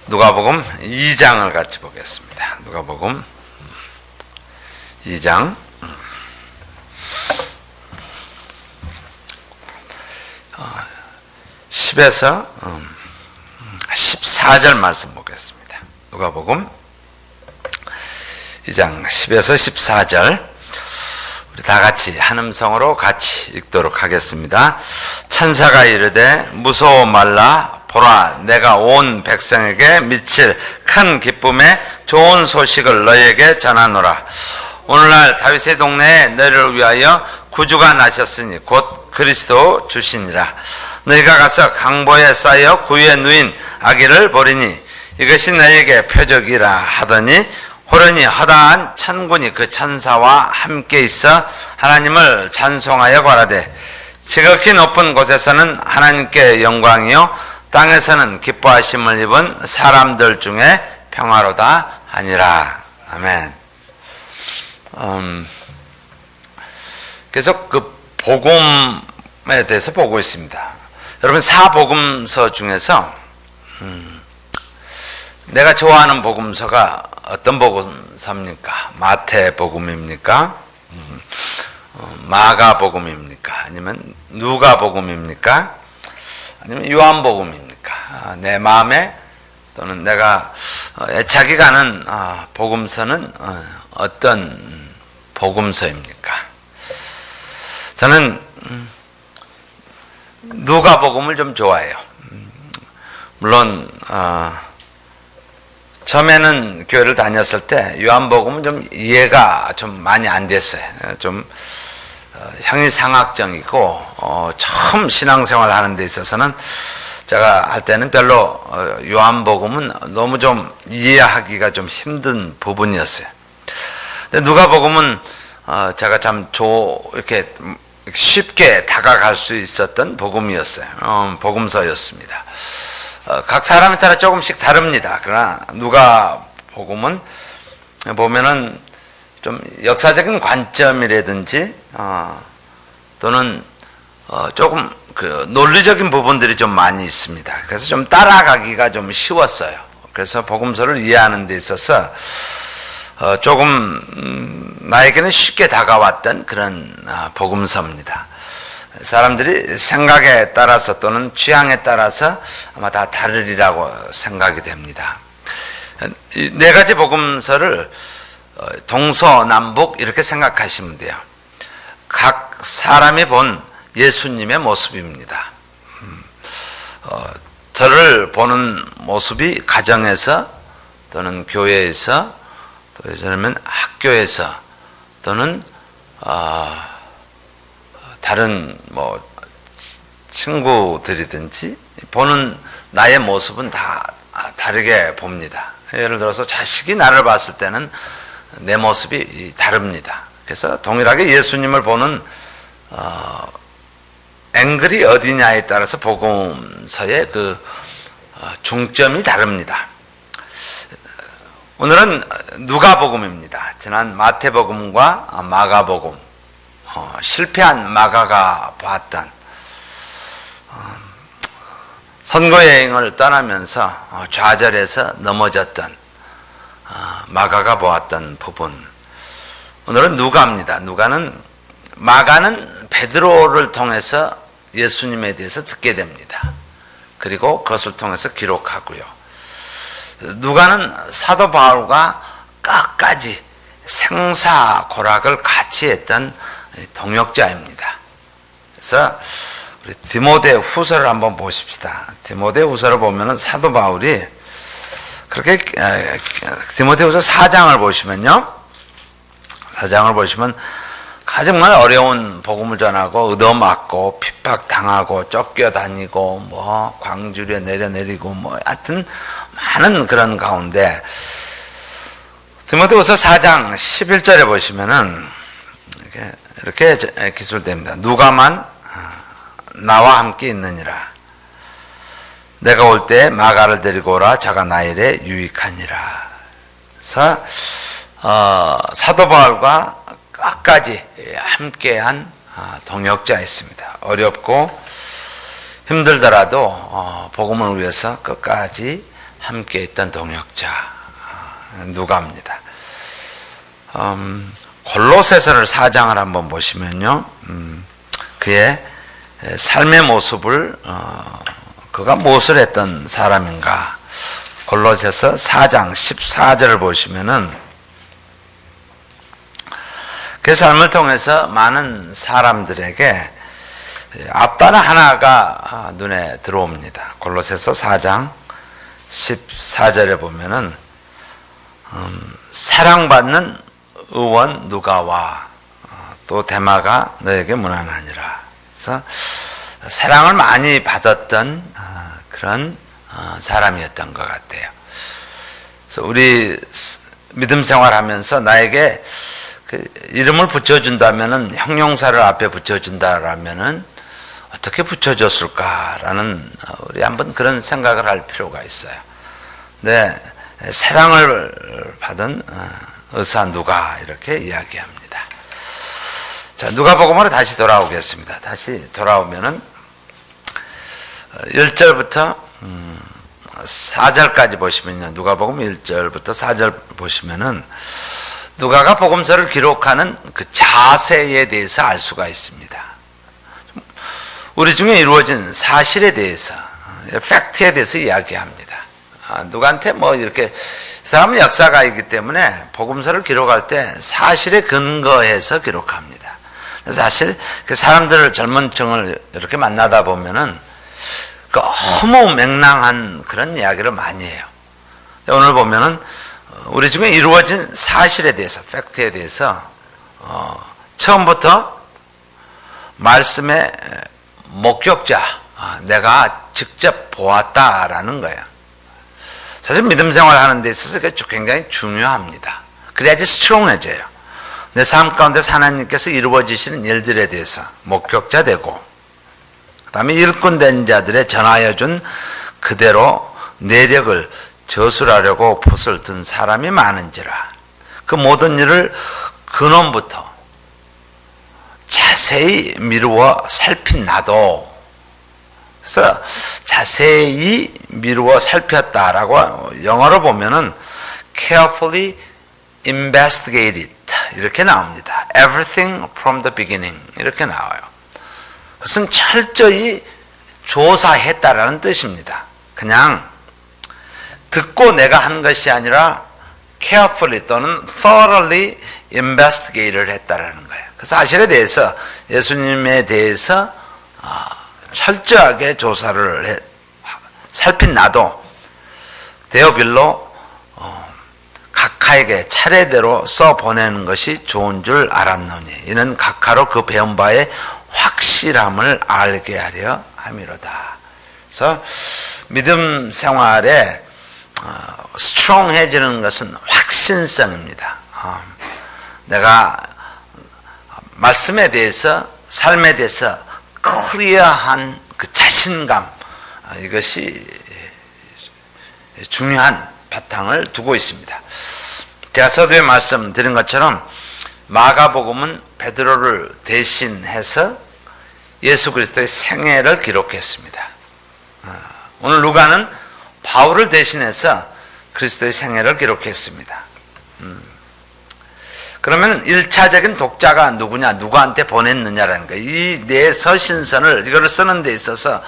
누가복음 2장을 같이 보겠습니다. 누가복음 2장 10에서 14절 말씀 보겠습니다. 누가복음 2장 10에서 14절 우리 다 같이 한 음성으로 같이 읽도록 하겠습니다. 천사가 이르되 무서워 말라. 보라, 내가 온 백성에게 미칠 큰 기쁨의 좋은 소식을 너희에게 전하노라. 오늘날 다윗의 동네에 너희를 위하여 구주가 나셨으니 곧 그리스도 주시니라. 너희가 가서 강보에 쌓여 구유에 누인 아기를 보리니 이것이 너희에게 표적이라 하더니 호련히 허다한 천군이 그 천사와 함께 있어 하나님을 찬송하여 가라되 지극히 높은 곳에서는 하나님께 영광이요 땅에서는 기뻐하심을 입은 사람들 중에 평화로다 하니라. 아멘. 계속 그 복음에 대해서 보고 있습니다. 여러분, 사복음서 중에서 내가 좋아하는 복음서가 어떤 복음서입니까? 마태복음입니까? 마가복음입니까? 아니면 누가복음입니까? 아니면 요한복음입니까? 내 마음에 또는 내가 애착이 가는 복음서는 어떤 복음서입니까? 저는 누가복음을 좀 좋아해요. 물론 처음에는 교회를 다녔을 때 요한복음은 좀 이해가 좀 많이 안 됐어요. 좀 형이상학적이고 처음 신앙생활 하는 데 있어서는 제가 할 때는 별로 요한복음은 너무 좀 이해하기가 좀 힘든 부분이었어요. 근데 누가복음은 제가 참 이렇게 쉽게 다가갈 수 있었던 복음이었어요. 복음서였습니다. 각 사람에 따라 조금씩 다릅니다. 그러나 누가복음은 보면은 좀 역사적인 관점이라든지 또는 조금 그 논리적인 부분들이 좀 많이 있습니다. 그래서 좀 따라가기가 좀 쉬웠어요. 그래서 복음서를 이해하는 데 있어서 조금 나에게는 쉽게 다가왔던 그런 복음서입니다. 사람들이 생각에 따라서 또는 취향에 따라서 아마 다 다르리라고 생각이 됩니다. 이 네 가지 복음서를 동서남북 이렇게 생각하시면 돼요. 각 사람이 본 예수님의 모습입니다. 저를 보는 모습이 가정에서 또는 교회에서 또 예전에는 학교에서 또는 다른 뭐 친구들이든지 보는 나의 모습은 다 다르게 봅니다. 예를 들어서 자식이 나를 봤을 때는 내 모습이 다릅니다. 그래서 동일하게 예수님을 보는 앵글이 어디냐에 따라서 복음서의 그 중점이 다릅니다. 오늘은 누가복음입니다. 지난 마태복음과 마가복음, 실패한 마가가 봤던 선거여행을 떠나면서 좌절해서 넘어졌던 마가가 보았던 부분. 오늘은 누가입니다. 마가는 베드로를 통해서 예수님에 대해서 듣게 됩니다. 그리고 그것을 통해서 기록하고요. 누가는 사도 바울과 끝까지 생사고락을 같이 했던 동역자입니다. 그래서 우리 디모데 후서를 한번 보십시다. 디모데 후서를 보면은 사도 바울이 그렇게 디모데 후서 4장을 보시면요. 4장을 보시면 정말 어려운 복음을 전하고 얻어맞고 핍박당하고 쫓겨다니고 뭐 광주리에 내려내리고 뭐 하여튼 많은 그런 가운데 디모데후서 4장 11절에 보시면은 이렇게 기술됩니다. 누가만 나와 함께 있느니라. 내가 올 때 마가를 데리고 오라. 저가 나 일에 유익하니라. 그래서 사도 바울과 끝까지 함께한 동역자였습니다. 어렵고 힘들더라도 복음을 위해서 끝까지 함께 있던 동역자 누가입니다. 골로새서를 4장을 한번 보시면요, 그의 삶의 모습을 그가 무엇을 했던 사람인가. 골로새서 4장 14절을 보시면은 그 삶을 통해서 많은 사람들에게 앞단어 하나가 눈에 들어옵니다. 골로새서 4장 14절에 보면은 사랑받는 의원 누가와 또 데마가 너에게 문안하니라. 그래서 사랑을 많이 받았던 그런 사람이었던 것 같아요. 그래서 우리 믿음 생활하면서 나에게 그 이름을 붙여준다면은, 형용사를 앞에 붙여준다라면은 어떻게 붙여줬을까라는 우리 한번 그런 생각을 할 필요가 있어요. 네, 사랑을 받은 의사 누가 이렇게 이야기합니다. 자, 누가복음으로 다시 돌아오겠습니다. 다시 돌아오면은 1절부터 4절까지 보시면요, 누가복음 1절부터 4절 보시면은 누가가 복음서를 기록하는 그 자세에 대해서 알 수가 있습니다. 우리 중에 이루어진 사실에 대해서, 팩트에 대해서 이야기합니다. 누구한테 뭐 이렇게, 사람은 역사가이기 때문에 복음서를 기록할 때 사실에 근거해서 기록합니다. 사실 그 사람들을, 젊은 층을 이렇게 만나다 보면은 그 허무맹랑한 그런 이야기를 많이 해요. 오늘 보면은 우리 중에 이루어진 사실에 대해서, 팩트에 대해서 처음부터 말씀의 목격자, 내가 직접 보았다라는 거예요. 사실 믿음 생활하는 데 있어서 그게 굉장히 중요합니다. 그래야지 스트롱해져요. 내 삶 가운데 하나님께서 이루어지시는 일들에 대해서 목격자 되고, 그 다음에 일꾼된 자들의 전하여 준 그대로 내력을 저술하려고 붓을 든 사람이 많은지라. 그 모든 일을 근원부터 자세히 미루어 살핀 나도. 그래서 자세히 미루어 살폈다라고 영어로 보면은 carefully investigated 이렇게 나옵니다. Everything from the beginning 이렇게 나와요. 그것은 철저히 조사했다라는 뜻입니다. 그냥 듣고 내가 한 것이 아니라 carefully 또는 thoroughly investigate를 했다라는 거예요. 그 사실에 대해서, 예수님에 대해서 철저하게 조사를 살핀 나도 데오빌로 각하에게 차례대로 써보내는 것이 좋은 줄 알았노니 이는 각하로 그 배운 바의 확실함을 알게 하려 함이로다. 그래서 믿음 생활에 스트롱해지는 것은 확신성입니다. 내가 말씀에 대해서, 삶에 대해서 클리어한 그 자신감, 이것이 중요한 바탕을 두고 있습니다. 제가 서두에 말씀드린 것처럼 마가복음은 베드로를 대신해서 예수 그리스도의 생애를 기록했습니다. 오늘 누가는 바울을 대신해서 그리스도의 생애를 기록했습니다. 그러면 1차적인 독자가 누구냐, 누구한테 보냈느냐라는 거예요. 이 내 서신선을, 이거를 쓰는 데 있어서,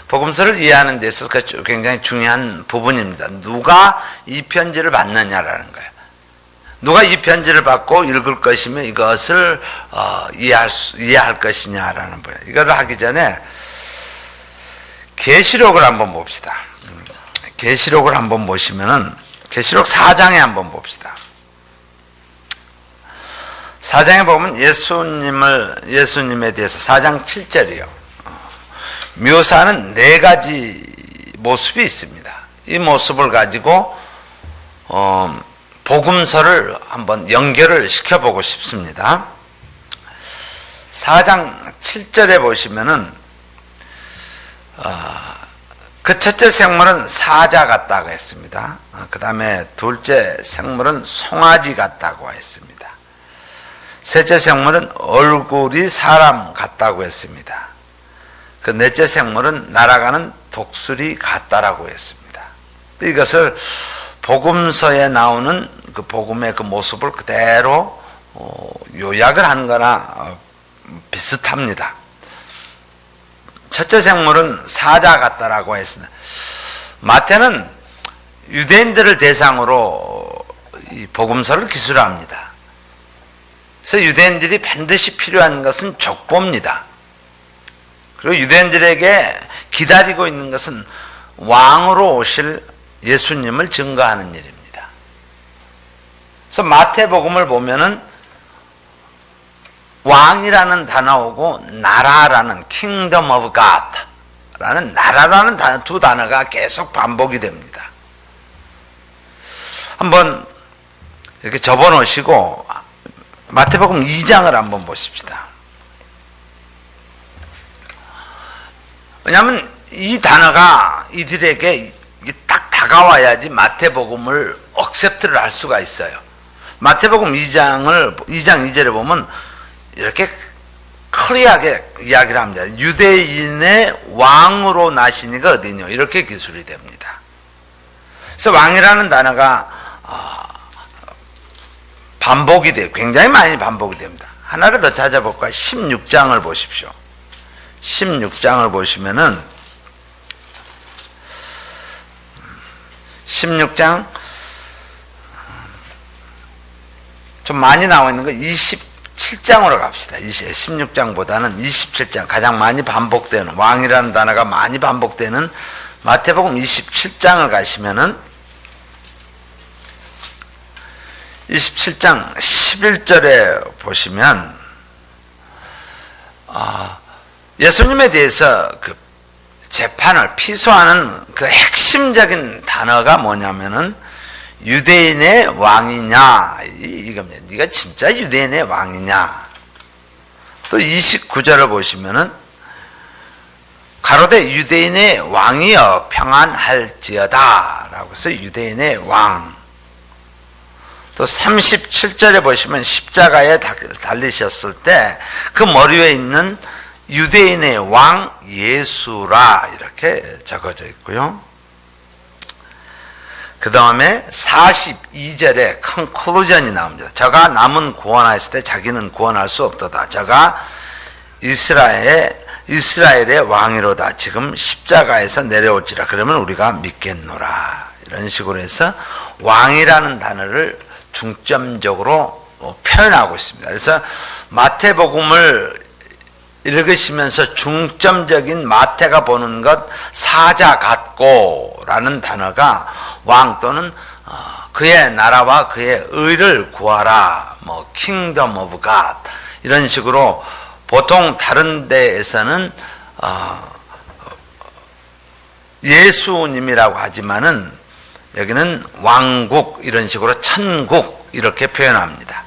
복음서를 이해하는 데 있어서 굉장히 중요한 부분입니다. 누가 이 편지를 받느냐라는 거예요. 누가 이 편지를 받고 읽을 것이며 이것을 이해할 것이냐라는 거예요. 이거를 하기 전에 계시록을 한번 봅시다. 계시록을 한번 보시면은, 계시록 4장에 한번 봅시다. 4장에 보면 예수님에 대해서 4장 7절이요. 묘사하는 4가지 모습이 있습니다. 이 모습을 가지고 복음서를 한번 연결을 시켜보고 싶습니다. 4장 7절에 보시면은 그 첫째 생물은 사자 같다고 했습니다. 그 다음에 둘째 생물은 송아지 같다고 했습니다. 셋째 생물은 얼굴이 사람 같다고 했습니다. 그 넷째 생물은 날아가는 독수리 같다라고 했습니다. 이것을 복음서에 나오는 그 복음의 그 모습을 그대로 요약을 한 거나 비슷합니다. 첫째 생물은 사자 같다라고 했습니다. 마태는 유대인들을 대상으로 이 복음서를 기술합니다. 그래서 유대인들이 반드시 필요한 것은 족보입니다. 그리고 유대인들에게 기다리고 있는 것은 왕으로 오실 예수님을 증거하는 일입니다. 그래서 마태복음을 보면은 왕이라는 단어하고 나라라는 Kingdom of God 라는 나라라는 두 단어가 계속 반복이 됩니다. 한번 이렇게 접어 놓으시고 마태복음 2장을 한번 보십시다. 왜냐하면 이 단어가 이들에게 딱 다가와야지 마태복음을 억셉트를 할 수가 있어요. 마태복음 2장 2절에 보면 이렇게 클리어하게 이야기를 합니다. 유대인의 왕으로 나시니가 어디뇨? 이렇게 기술이 됩니다. 그래서 왕이라는 단어가 반복이 돼요. 굉장히 많이 반복이 됩니다. 하나를 더 찾아볼까요? 16장을 보십시오. 16장을 보시면은 16장 좀 많이 나와 있는 거 27장으로 갑시다. 16장보다는 27장 가장 많이 반복되는 왕이라는 단어가 많이 반복되는 마태복음 27장을 가시면은 27장 11절에 보시면 예수님에 대해서 그 재판을 피소하는 그 핵심적인 단어가 뭐냐면은 유대인의 왕이냐 이겁니다. 네가 진짜 유대인의 왕이냐. 또 29절을 보시면은 가로되 유대인의 왕이여 평안할지어다 라고 해서 유대인의 왕. 또 37절에 보시면 십자가에 달리셨을 때 그 머리 위에 있는 유대인의 왕 예수라 이렇게 적어져 있고요. 그 다음에 42절에 컨클루전이 나옵니다. 저가 남은 구원하였을 때 자기는 구원할 수 없도다. 저가 이스라엘의 왕이로다. 지금 십자가에서 내려올지라. 그러면 우리가 믿겠노라. 이런 식으로 해서 왕이라는 단어를 중점적으로 표현하고 있습니다. 그래서 마태복음을 읽으시면서 중점적인 마태가 보는 것 사자 같고 라는 단어가 왕 또는 그의 나라와 그의 의를 구하라 뭐 Kingdom of God 이런 식으로 보통 다른 데에서는 예수님이라고 하지만은 여기는 왕국 이런 식으로 천국 이렇게 표현합니다.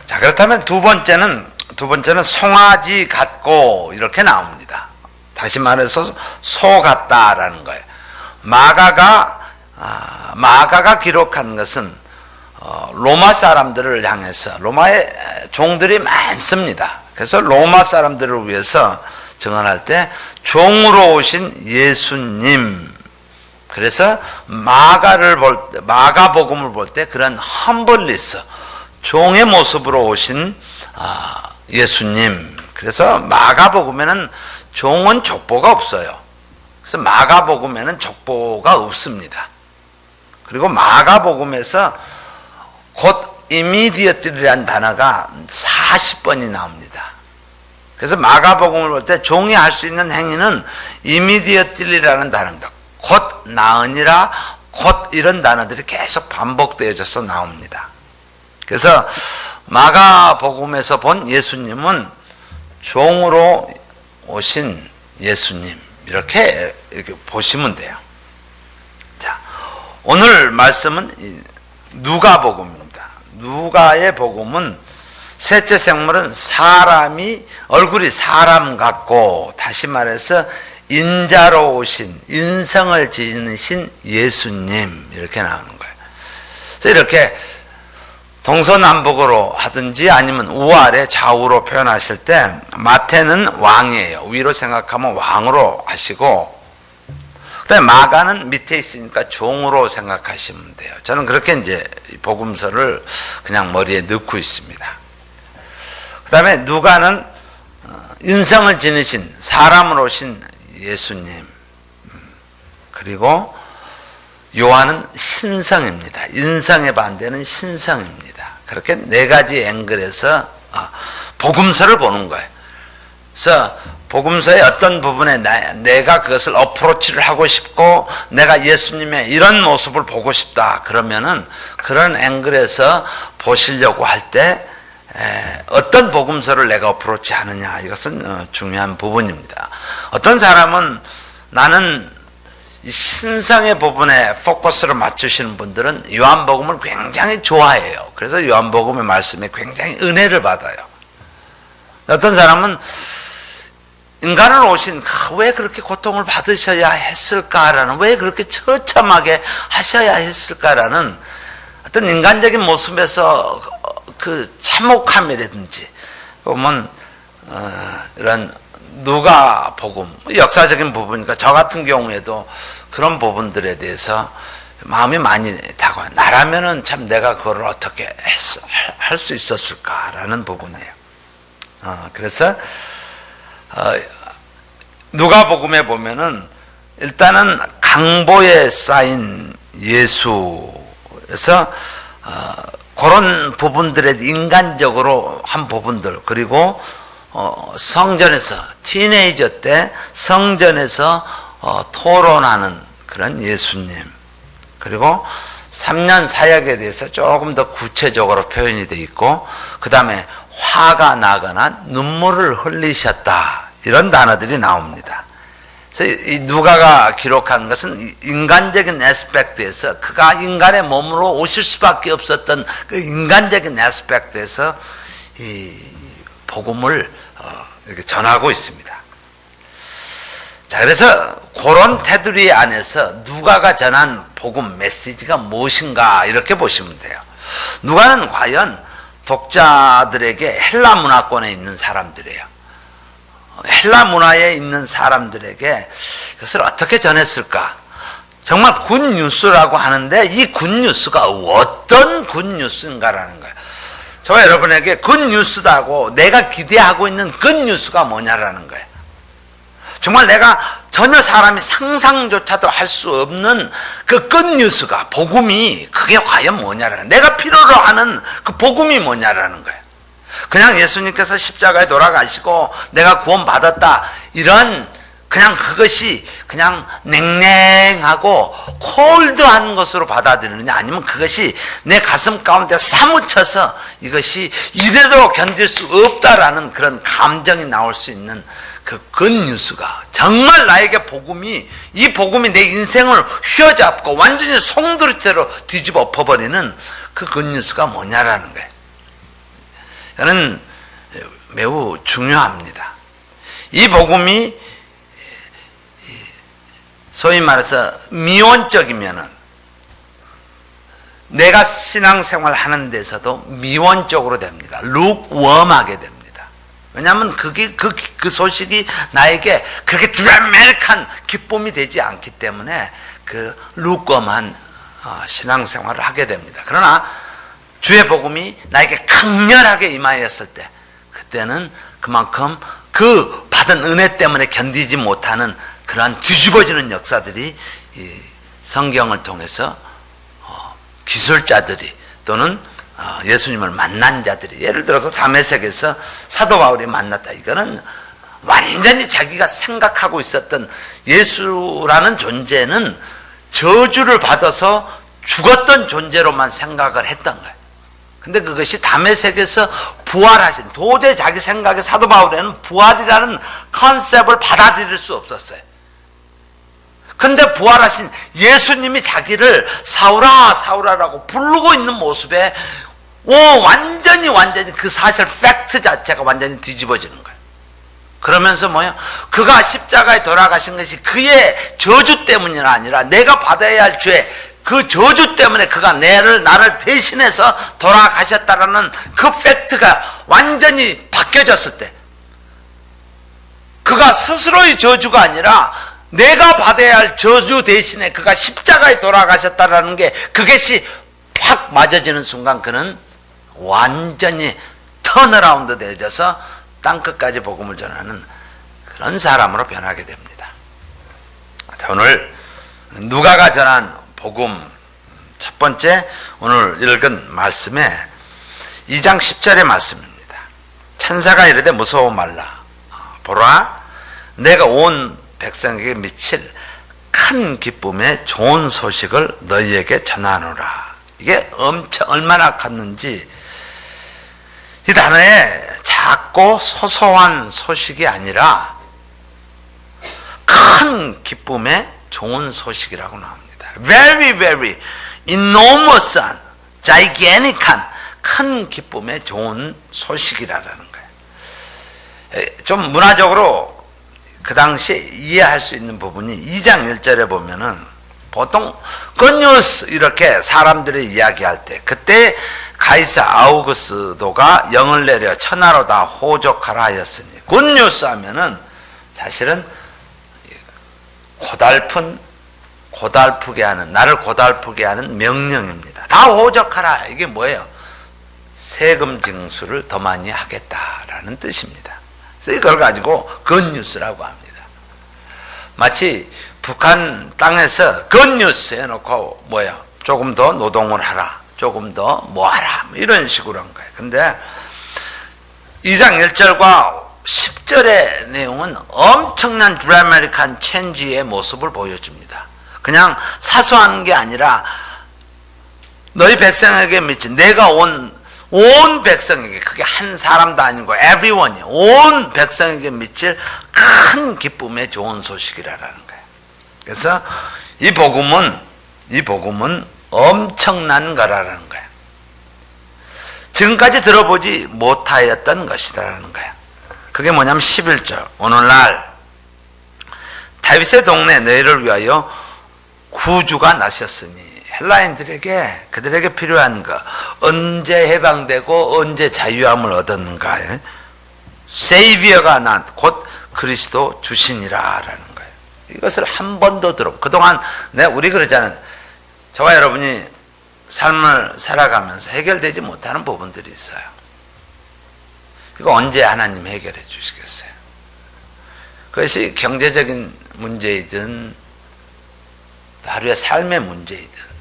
자, 그렇다면 두 번째는 송아지 같고 이렇게 나옵니다. 다시 말해서 소 같다라는 거예요. 마가가 기록한 것은 로마 사람들을 향해서 로마의 종들이 많습니다. 그래서 로마 사람들을 위해서 증언할 때 종으로 오신 예수님. 그래서 마가복음을 볼 때 그런 험블리스 종의 모습으로 오신 예수님. 그래서 마가복음에는 종은 족보가 없어요. 그래서 마가복음에는 족보가 없습니다. 그리고 마가복음에서 곧 immediately라는 단어가 40번이 나옵니다. 그래서 마가복음을 볼 때 종이 할 수 있는 행위는 immediately라는 단어입니다. 곧 나으니라 곧 이런 단어들이 계속 반복되어져서 나옵니다. 그래서 마가복음에서 본 예수님은 종으로 오신 예수님 이렇게 보시면 돼요. 자, 오늘 말씀은 누가복음입니다. 누가의 복음은 셋째 생물은 얼굴이 사람 같고 다시 말해서 인자로 오신 인성을 지니신 예수님 이렇게 나오는 거예요. 그래서 이렇게 동서남북으로 하든지 아니면 우아래 좌우로 표현하실 때 마태는 왕이에요. 위로 생각하면 왕으로 하시고 그다음에 마가는 밑에 있으니까 종으로 생각하시면 돼요. 저는 그렇게 이제 복음서를 그냥 머리에 넣고 있습니다. 그다음에 누가는 인성을 지니신 사람으로 오신 예수님, 그리고 요한은 신성입니다. 인성의 반대는 신성입니다. 그렇게 네 가지 앵글에서 복음서를 보는 거예요. 그래서 복음서의 어떤 부분에 내가 그것을 어프로치를 하고 싶고 내가 예수님의 이런 모습을 보고 싶다 그러면은 그런 앵글에서 보시려고 할 때 어떤 복음서를 내가 어프로치 하느냐, 이것은 중요한 부분입니다. 어떤 사람은 나는 이 신성의 부분에 포커스를 맞추시는 분들은 요한복음을 굉장히 좋아해요. 그래서 요한복음의 말씀에 굉장히 은혜를 받아요. 어떤 사람은 인간을 오신 왜 그렇게 고통을 받으셔야 했을까라는, 왜 그렇게 처참하게 하셔야 했을까라는 어떤 인간적인 모습에서 그 참혹함이라든지 보면 이런 누가복음 역사적인 부분이니까 저 같은 경우에도 그런 부분들에 대해서 마음이 많이 다가와요. 나라면은 참 내가 그걸 어떻게 할 수 있었을까라는 부분이에요. 그래서 누가복음에 보면은 일단은 강보에 쌓인 예수에서 그런 부분들에 인간적으로 한 부분들, 그리고 성전에서 티네이저 때 성전에서 토론하는 그런 예수님, 그리고 3년 사역에 대해서 조금 더 구체적으로 표현이 되어 있고, 그 다음에 화가 나거나 눈물을 흘리셨다, 이런 단어들이 나옵니다. 그래서 이 누가가 기록한 것은 인간적인 애스펙트에서 그가 인간의 몸으로 오실 수밖에 없었던 그 인간적인 애스펙트에서 이 복음을 이렇게 전하고 있습니다. 자, 그래서 그런 테두리 안에서 누가가 전한 복음 메시지가 무엇인가 이렇게 보시면 돼요. 누가는 과연 독자들에게 헬라 문화권에 있는 사람들이에요. 헬라 문화에 있는 사람들에게 그것을 어떻게 전했을까? 정말 굿뉴스라고 하는데 이 굿뉴스가 어떤 굿뉴스인가라는 거예요. 저와 여러분에게 굿뉴스다고 내가 기대하고 있는 굿뉴스가 뭐냐라는 거예요. 정말 내가 전혀 사람이 상상조차도 할 수 없는 그 굿뉴스가, 복음이 그게 과연 뭐냐라는, 내가 필요로 하는 그 복음이 뭐냐라는 거예요. 그냥 예수님께서 십자가에 돌아가시고 내가 구원받았다, 이런 그냥 그것이 그냥 냉랭하고 콜드한 것으로 받아들이느냐, 아니면 그것이 내 가슴 가운데 사무쳐서 이것이 이대로 견딜 수 없다라는 그런 감정이 나올 수 있는 그 굿뉴스가, 정말 나에게 복음이, 이 복음이 내 인생을 휘어잡고 완전히 송두리째로 뒤집어 엎어버리는 그 굿뉴스가 뭐냐라는 거예요. 저는 매우 중요합니다. 이 복음이 소위 말해서 미원적이면은 내가 신앙생활 하는 데서도 미원적으로 됩니다. 룩웜하게 됩니다. 왜냐하면 그 소식이 나에게 그렇게 드라마틱한 기쁨이 되지 않기 때문에 그 룩웜한 신앙생활을 하게 됩니다. 그러나 주의 복음이 나에게 강렬하게 임하였을 때, 그때는 그만큼 그 받은 은혜 때문에 견디지 못하는 그러한 뒤집어지는 역사들이 이 성경을 통해서 기술자들이 또는 예수님을 만난 자들이, 예를 들어서 다메섹에서 사도 바울이 만났다, 이거는 완전히 자기가 생각하고 있었던 예수라는 존재는 저주를 받아서 죽었던 존재로만 생각을 했던 거예요. 근데 그것이 다메섹에서 부활하신, 도저히 자기 생각에 사도 바울에는 부활이라는 컨셉을 받아들일 수 없었어요. 근데 부활하신 예수님이 자기를 사울아 사울아라고 부르고 있는 모습에 완전히 그 사실 팩트 자체가 완전히 뒤집어지는 거예요. 그러면서 뭐예요? 그가 십자가에 돌아가신 것이 그의 저주 때문이 아니라 내가 받아야 할 죄, 그 저주 때문에 그가 나를 대신해서 돌아가셨다라는 그 팩트가 완전히 바뀌어졌을 때, 그가 스스로의 저주가 아니라 내가 받아야 할 저주 대신에 그가 십자가에 돌아가셨다라는 게 그것이 확 맞아지는 순간 그는 완전히 턴어라운드 되어져서 땅끝까지 복음을 전하는 그런 사람으로 변하게 됩니다. 오늘 누가가 전한 복음 첫 번째 오늘 읽은 말씀에 2장 10절의 말씀입니다. 천사가 이르되 무서워 말라. 보라 내가 온 백성에게 미칠 큰 기쁨의 좋은 소식을 너희에게 전하노라. 이게 얼마나 컸는지, 이 단어에 작고 소소한 소식이 아니라 큰 기쁨의 좋은 소식이라고 나옵니다. Very, very enormous한, gigantic한 큰 기쁨의 좋은 소식이라는 거예요. 좀 문화적으로 그 당시에 이해할 수 있는 부분이 2장 1절에 보면은 보통 굿뉴스 이렇게 사람들이 이야기할 때 그때 가이사 아우구스도가 영을 내려 천하로 다 호족하라 하였으니 굿뉴스 하면은 사실은 고달프게 하는, 나를 고달프게 하는 명령입니다. 다 호적하라. 이게 뭐예요? 세금 징수를 더 많이 하겠다라는 뜻입니다. 그래서 이걸 가지고 굿뉴스라고 합니다. 마치 북한 땅에서 굿뉴스 해놓고 뭐예요? 조금 더 노동을 하라, 조금 더 뭐하라, 이런 식으로 한 거예요. 근데 2장 1절과 10절의 내용은 엄청난 드라마틱한 체인지의 모습을 보여줍니다. 그냥 사소한 게 아니라 너희 백성에게 미친, 내가 온 백성에게, 그게 한 사람도 아니고 everyone이, 온 백성에게 미칠 큰 기쁨의 좋은 소식이라는 거예요. 그래서 이 복음은 엄청난 거라는 거예요. 지금까지 들어보지 못하였던 것이라는 거예요. 그게 뭐냐면 11절, 오늘날 다윗의 동네 너희를 위하여 구주가 나셨으니, 헬라인들에게 그들에게 필요한 거, 언제 해방되고 언제 자유함을 얻었는가, 세이비어가 난 곧 그리스도 주신이라라는 거예요. 이것을 한 번도 그동안 우리 그러잖아요. 저와 여러분이 삶을 살아가면서 해결되지 못하는 부분들이 있어요. 이거 언제 하나님 해결해 주시겠어요? 그것이 경제적인 문제이든 하루의 삶의 문제이든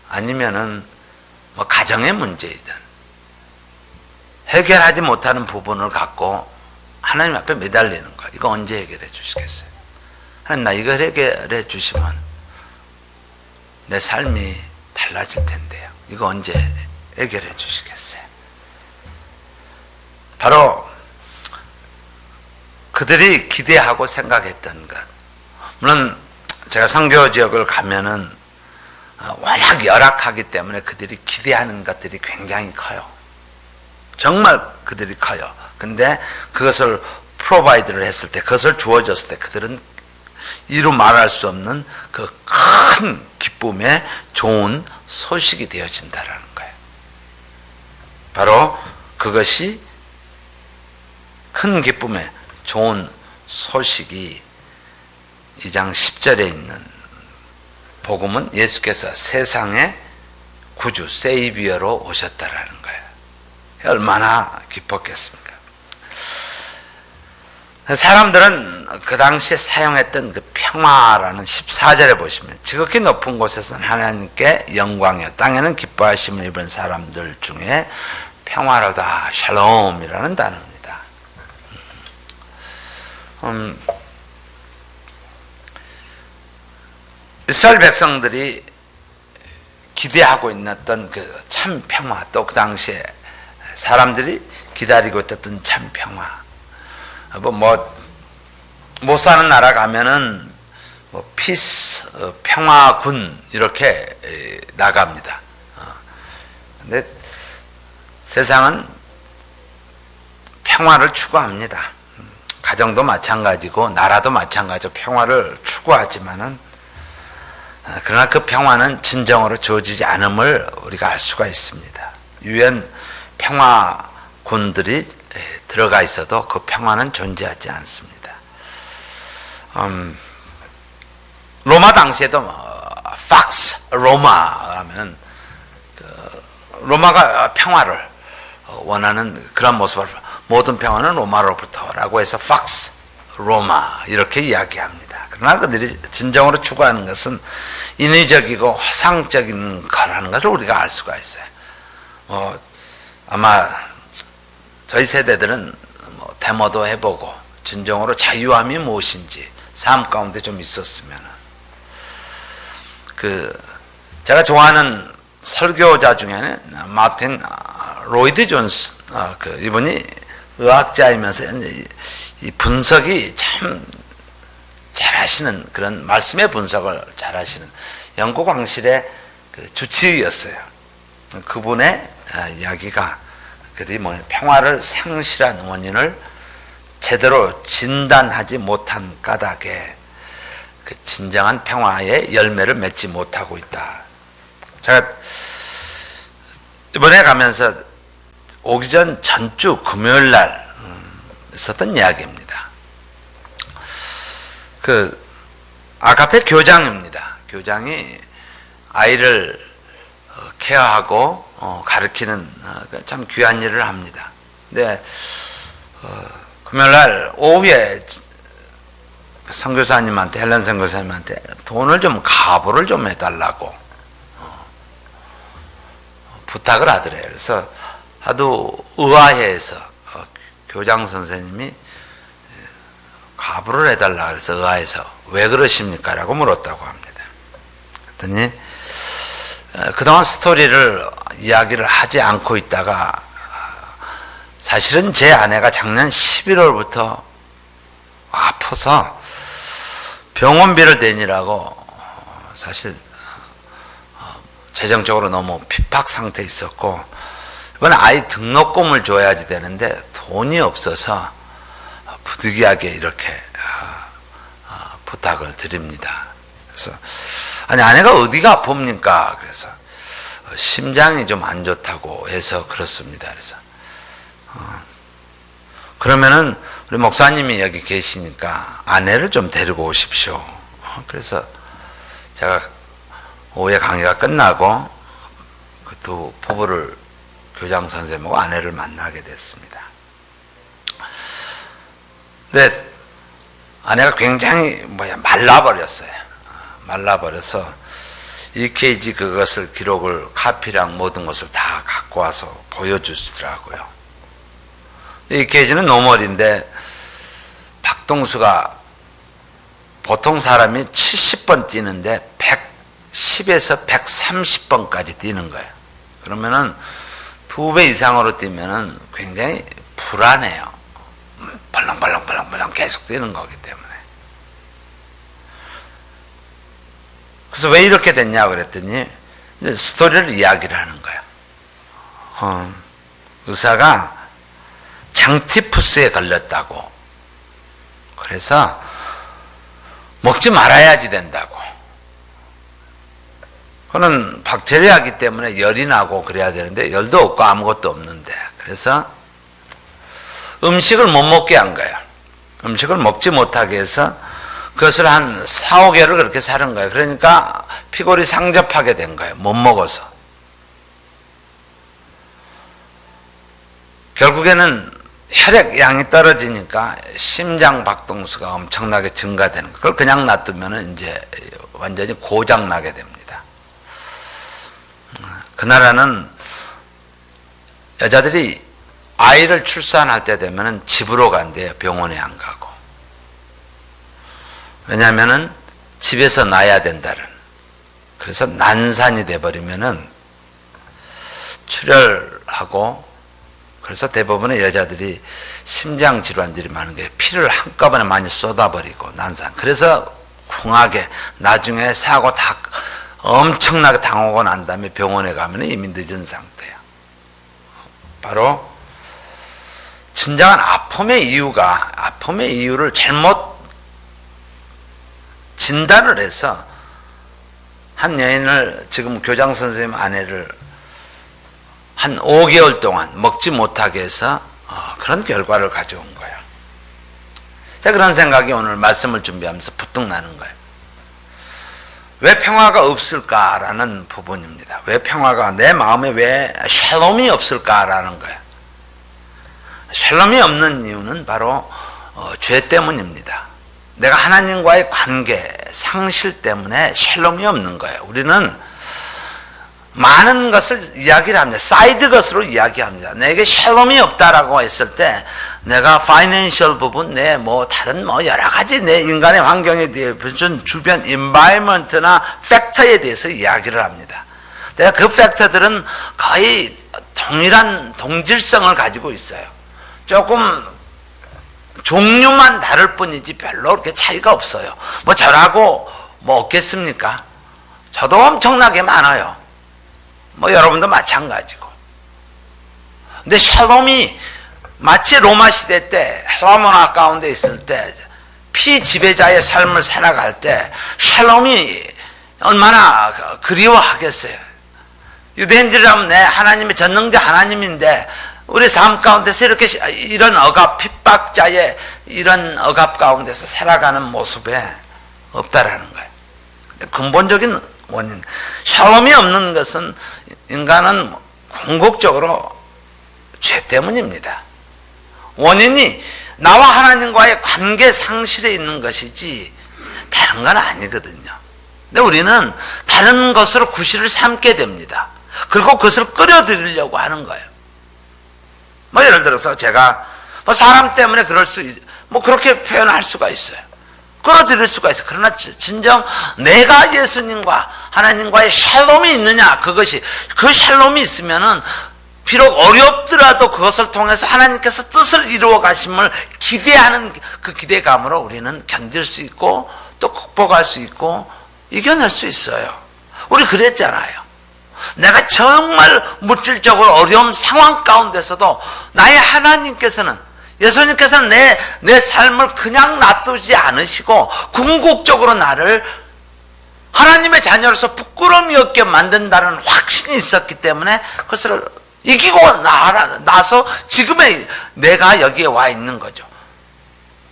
아니면은 뭐 가정의 문제이든 해결하지 못하는 부분을 갖고 하나님 앞에 매달리는 거야. 이거 언제 해결해 주시겠어요? 하나님, 나 이거 해결해 주시면 내 삶이 달라질 텐데요. 이거 언제 해결해 주시겠어요? 바로 그들이 기대하고 생각했던 것. 물론 제가 선교 지역을 가면은 워낙 열악하기 때문에 그들이 기대하는 것들이 굉장히 커요. 정말 그들이 커요. 근데 그것을 프로바이드를 했을 때, 그것을 주어졌을 때 그들은 이루 말할 수 없는 그 큰 기쁨의 좋은 소식이 되어진다라는 거예요. 바로 그것이 큰 기쁨의 좋은 소식이 2장 10절에 있는 복음은 예수께서 세상의 구주, 세이비어로 오셨다라는 거예요. 얼마나 기뻤겠습니까? 사람들은 그 당시에 사용했던 그 평화라는 14절에 보시면 지극히 높은 곳에서는 하나님께 영광이요 땅에는 기뻐하심을 입은 사람들 중에 평화로다, 샬롬이라는 단어입니다. 이스라엘 백성들이 기대하고 있었던 그 참 평화, 또 그 당시에 사람들이 기다리고 있었던 참 평화. 못 사는 나라 가면은 피스, 평화군 이렇게 나갑니다. 근데 세상은 평화를 추구합니다. 가정도 마찬가지고 나라도 마찬가지고 평화를 추구하지만은 그러나 그 평화는 진정으로 주어지지 않음을 우리가 알 수가 있습니다. 유엔 평화군들이 들어가 있어도 그 평화는 존재하지 않습니다. 로마 당시에도 팍스 로마 하면 로마가 평화를 원하는 그런 모습을, 모든 평화는 로마로부터라고 해서 팍스 로마 이렇게 이야기합니다. 그러나 그들이 진정으로 추구하는 것은 인위적이고 허상적인 거라는 것을 우리가 알 수가 있어요. 아마 저희 세대들은 데모도 해보고 진정으로 자유함이 무엇인지 삶 가운데 좀 있었으면, 제가 좋아하는 설교자 중에는 마틴 로이드 존스, 이분이 의학자이면서 이 분석이 참 잘하시는, 그런 말씀의 분석을 잘하시는 영국 왕실의 주치의였어요. 그분의 이야기가, 그들이 평화를 상실한 원인을 제대로 진단하지 못한 까닭에 진정한 평화의 열매를 맺지 못하고 있다. 제가 이번에 가면서 오기 전 전주 금요일 날 있었던 이야기입니다. 아가페 교장입니다. 교장이 아이를 케어하고 가르치는 참 귀한 일을 합니다. 근데 금요일날 오후에 선교사님한테, 헬렌 선교사님한테 돈을 좀 가보를 좀 해달라고 부탁을 하더래요. 그래서 하도 의아해서 교장 선생님이 가부를 해달라 그래서 의아해서 왜 그러십니까? 라고 물었다고 합니다. 그랬더니 그동안 스토리를 이야기를 하지 않고 있다가, 사실은 제 아내가 작년 11월부터 아파서 병원비를 대니라고 사실 재정적으로 너무 핍박 상태에 있었고, 이번에 아이 등록금을 줘야지 되는데 돈이 없어서 부득이하게 이렇게 부탁을 드립니다. 그래서 아니, 아내가 어디가 아픕니까? 그래서 심장이 좀 안 좋다고 해서 그렇습니다. 그래서 그러면은 우리 목사님이 여기 계시니까 아내를 좀 데리고 오십시오. 그래서 제가 오후에 강의가 끝나고 그 두 부부를, 교장 선생님하고 아내를 만나게 됐습니다. 근데 아내가 굉장히 말라버렸어요. 말라버려서 EKG 그것을 기록을, 카피랑 모든 것을 다 갖고 와서 보여주시더라고요. EKG는 너무 어린데 박동수가 보통 사람이 70번 뛰는데 110에서 130번까지 뛰는 거예요. 그러면은 2배 이상으로 뛰면은 굉장히 불안해요. 벌렁벌렁 계속 뛰는 거기 때문에. 그래서 왜 이렇게 됐냐 그랬더니 스토리를 이야기를 하는 거예요. 의사가 장티푸스에 걸렸다고. 그래서 먹지 말아야지 된다고. 그는 박테리아이기 때문에 열이 나고 그래야 되는데 열도 없고 아무것도 없는데, 그래서 음식을 못 먹게 한 거예요. 음식을 먹지 못하게 해서 그것을 한 4, 5개월을 그렇게 사는 거예요. 그러니까 피골이 상접하게 된 거예요. 못 먹어서. 결국에는 혈액량이 떨어지니까 심장 박동수가 엄청나게 증가되는 거예요. 그걸 그냥 놔두면 이제 완전히 고장나게 됩니다. 그 나라는 여자들이 아이를 출산할 때 되면 집으로 간대요. 병원에 안 가고. 왜냐하면은 집에서 낳아야 된다는. 그래서 난산이 돼버리면은 출혈하고, 그래서 대부분의 여자들이 심장 질환들이 많은 게 피를 한꺼번에 많이 쏟아버리고 난산. 그래서 궁하게 나중에 사고 다 엄청나게 당하고 난 다음에 병원에 가면 이미 늦은 상태야. 바로 진정한 아픔의 이유를 잘못 진단을 해서 한 여인을, 지금 교장 선생님 아내를 한 5개월 동안 먹지 못하게 해서 그런 결과를 가져온 거예요. 자, 그런 생각이 오늘 말씀을 준비하면서 부뜩 나는 거예요. 왜 평화가 없을까라는 부분입니다. 왜 평화가, 내 마음에 왜 샬롬이 없을까라는 거예요. 샬롬이 없는 이유는 바로 죄 때문입니다. 내가 하나님과의 관계 상실 때문에 샬롬이 없는 거예요. 우리는 많은 것을 이야기를 합니다. 사이드 것으로 이야기합니다. 내게 샬롬이 없다라고 했을 때 내가 파이낸셜 부분, 내 다른 여러 가지 내 인간의 환경에 대해 주변 인바이먼트나 팩터에 대해서 이야기를 합니다. 내가 그 팩터들은 거의 동일한 동질성을 가지고 있어요. 조금 종류만 다를 뿐이지 별로 그렇게 차이가 없어요. 저라고 없겠습니까? 저도 엄청나게 많아요. 여러분도 마찬가지고. 근데 샬롬이 마치 로마 시대 때 헬라문화 가운데 있을 때 피지배자의 삶을 살아갈 때 샬롬이 얼마나 그리워하겠어요. 유대인들이라면 내 하나님의 전능자 하나님인데 우리 삶 가운데서 이렇게 이런 억압, 핍박자의 이런 억압 가운데서 살아가는 모습에 없다라는 거예요. 근본적인 원인, 샬롬이 없는 것은 인간은 궁극적으로 죄 때문입니다. 원인이 나와 하나님과의 관계 상실에 있는 것이지 다른 건 아니거든요. 근데 우리는 다른 것으로 구실을 삼게 됩니다. 그리고 그것을 끌어들이려고 하는 거예요. 예를 들어서 제가 사람 때문에 그렇게 표현할 수가 있어요. 끌어들일 수가 있어요. 그러나 진정 내가 예수님과 하나님과의 샬롬이 있느냐, 그 샬롬이 있으면은 비록 어렵더라도 그것을 통해서 하나님께서 뜻을 이루어 가심을 기대하는 그 기대감으로 우리는 견딜 수 있고 또 극복할 수 있고 이겨낼 수 있어요. 우리 그랬잖아요. 내가 정말 물질적으로 어려운 상황 가운데서도 나의 하나님께서는, 예수님께서는 내 삶을 그냥 놔두지 않으시고 궁극적으로 나를 하나님의 자녀로서 부끄러움이 없게 만든다는 확신이 있었기 때문에 그것을 이기고 나서 지금의 내가 여기에 와 있는 거죠.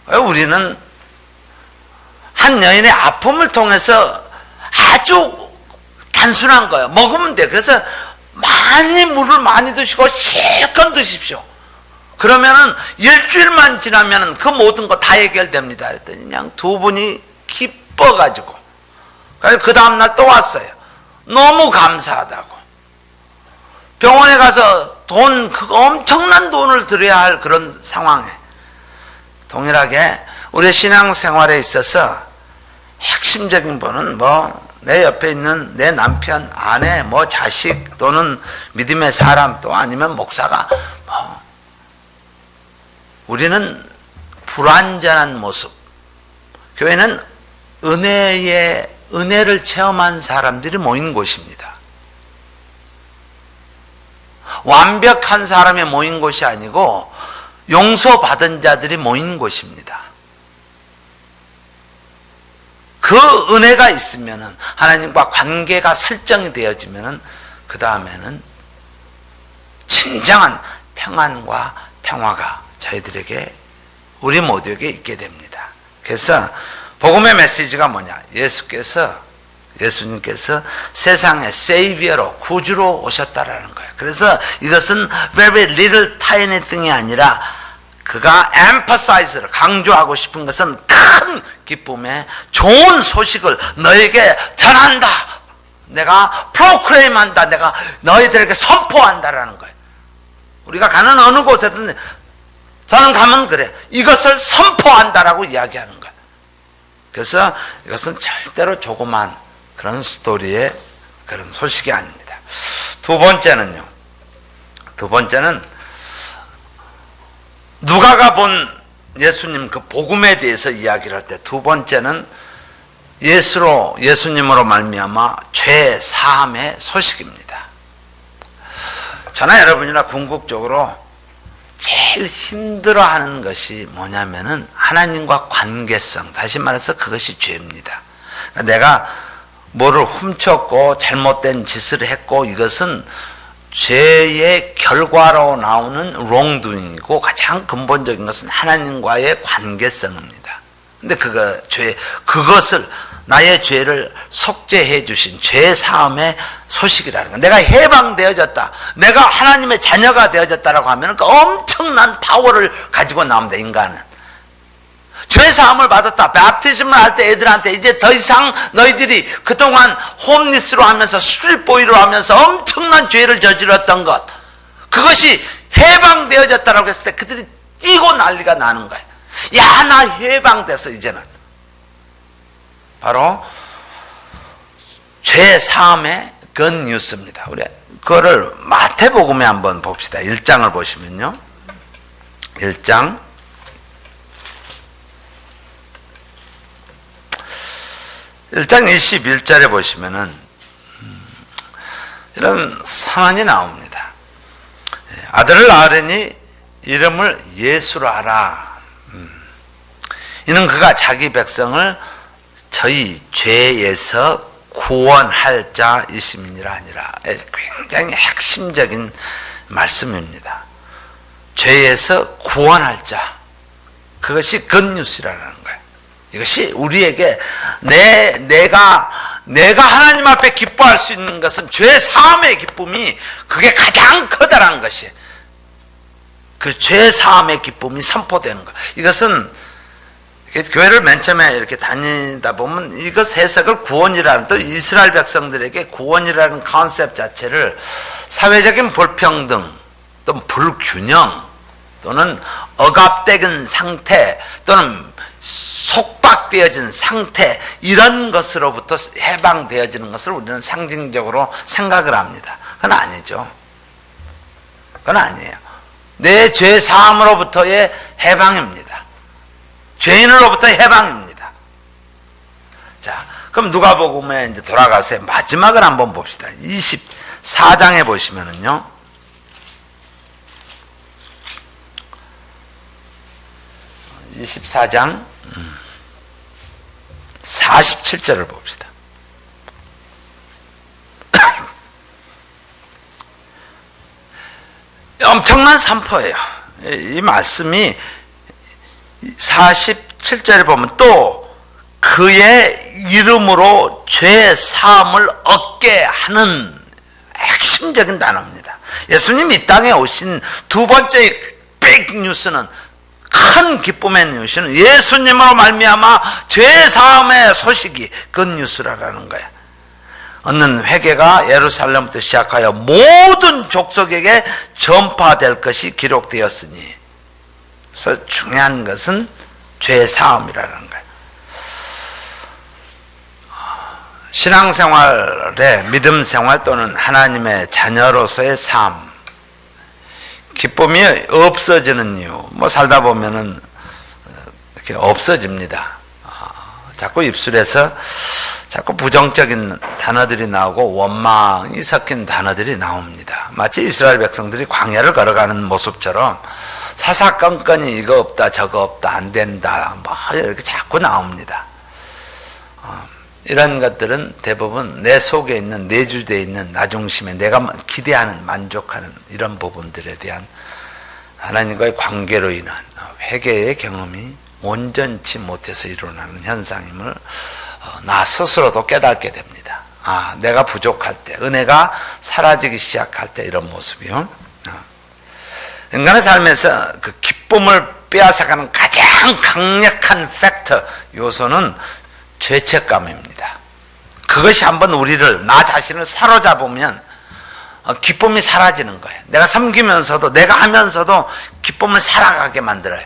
우리는 한 여인의 아픔을 통해서 아주 단순한 거예요. 먹으면 돼. 그래서 물을 많이 드시고 실컷 드십시오. 그러면은 일주일만 지나면은 그 모든 거 다 해결됩니다. 그랬더니 그냥 두 분이 기뻐가지고, 그 다음날 또 왔어요. 너무 감사하다고. 병원에 가서 엄청난 돈을 들여야 할 그런 상황에 동일하게 우리 신앙생활에 있어서 핵심적인 분은 내 옆에 있는 내 남편, 아내, 자식 또는 믿음의 사람 또 아니면 목사가 우리는 불완전한 모습. 교회는 은혜를 체험한 사람들이 모인 곳입니다. 완벽한 사람이 모인 곳이 아니고 용서받은 자들이 모인 곳입니다. 그 은혜가 있으면은, 하나님과 관계가 설정이 되어지면은 그 다음에는 진정한 평안과 평화가 저희들에게, 우리 모두에게 있게 됩니다. 그래서 복음의 메시지가 뭐냐? 예수님께서 세상의 세이비어로, 구주로 오셨다라는 거예요. 그래서 이것은 very little tiny thing이 아니라 그가 emphasize를 강조하고 싶은 것은 큰 기쁨의 좋은 소식을 너에게 전한다. 내가 proclaim한다. 내가 너희들에게 선포한다라는 거예요. 우리가 가는 어느 곳에든 저는 가면 그래. 이것을 선포한다라고 이야기하는 거예요. 그래서 이것은 절대로 조그만 그런 스토리의 그런 소식이 아닙니다. 두 번째는 누가가 본 예수님 그 복음에 대해서 이야기를 할 때 두 번째는 예수님으로 말미암아 죄 사함의 소식입니다. 저나 여러분이나 궁극적으로 제일 힘들어하는 것이 뭐냐면은 하나님과 관계성, 다시 말해서 그것이 죄입니다. 내가 뭐를 훔쳤고 잘못된 짓을 했고, 이것은 죄의 결과로 나오는 wrongdoing이고 가장 근본적인 것은 하나님과의 관계성입니다. 근데 그것을 나의 죄를 속죄해 주신 죄 사함의 소식이라는 거. 내가 해방되어졌다. 내가 하나님의 자녀가 되어졌다라고 하면 그 엄청난 파워를 가지고 나옵니다. 인간은. 죄 사함을 받았다. 바프티즘을 할 때 애들한테 이제 더 이상 너희들이 그동안 홈리스로 하면서 스트릿보이로 하면서 엄청난 죄를 저질렀던 것, 그것이 해방되어졌다라고 했을 때 그들이 뛰고 난리가 나는 거예요. 야, 나 해방됐어 이제는. 바로 죄 사함의 굿뉴스입니다. 우리 그거를 마태복음에 한번 봅시다. 1장을 보시면요. 1장 21절에 보시면은 이런 선언이 나옵니다. 아들을 낳으려니 이름을 예수로 하라. 이는 그가 자기 백성을 저희 죄에서 구원할 자이심이니라 하니라. 굉장히 핵심적인 말씀입니다. 죄에서 구원할 자. 그것이 굿뉴스라는 거예요. 이것이 우리에게 내가 하나님 앞에 기뻐할 수 있는 것은 죄 사함의 기쁨이 그게 가장 커다란 것이, 그 죄 사함의 기쁨이 선포되는 것. 이것은 교회를 맨 처음에 이렇게 다니다 보면 이것 해석을 구원이라는, 또 이스라엘 백성들에게 구원이라는 컨셉 자체를 사회적인 불평등 또는 불균형 또는 억압된 상태 또는 속박되어진 상태, 이런 것으로부터 해방되어지는 것을 우리는 상징적으로 생각을 합니다. 그건 아니죠. 그건 아니에요. 내 죄 사함으로부터의 해방입니다. 죄인으로부터의 해방입니다. 자, 그럼 누가복음에 이제 돌아가서 마지막을 한번 봅시다. 24장에 보시면은요. 24장 47절을 봅시다. 엄청난 선포예요. 이 말씀이 47절에 보면 또 그의 이름으로 죄 사함을 얻게 하는 핵심적인 단어입니다. 예수님이 이 땅에 오신 두 번째 빅 뉴스는, 큰 기쁨의 뉴스는 예수님으로 말미암아 죄 사함의 소식이 굿뉴스라는 거예요. 얻는 회개가 예루살렘부터 시작하여 모든 족속에게 전파될 것이 기록되었으니, 그래서 중요한 것은 죄 사함이라는 거예요. 신앙생활의 믿음 생활 또는 하나님의 자녀로서의 삶, 기쁨이 없어지는 이유, 살다 보면은 이렇게 없어집니다. 자꾸 입술에서 자꾸 부정적인 단어들이 나오고 원망이 섞인 단어들이 나옵니다. 마치 이스라엘 백성들이 광야를 걸어가는 모습처럼 사사건건이 이거 없다 저거 없다 안 된다 이렇게 자꾸 나옵니다. 이런 것들은 대부분 내 속에 있는, 내주되어 있는 나 중심에 내가 기대하는, 만족하는 이런 부분들에 대한 하나님과의 관계로 인한 회개의 경험이 온전치 못해서 일어나는 현상임을 나 스스로도 깨닫게 됩니다. 내가 부족할 때, 은혜가 사라지기 시작할 때 이런 모습이요. 인간의 삶에서 그 기쁨을 빼앗아가는 가장 강력한 팩터, 요소는 죄책감입니다. 그것이 한번 우리를, 나 자신을 사로잡으면 기쁨이 사라지는 거예요. 내가 섬기면서도, 내가 하면서도 기쁨을 살아가게 만들어요.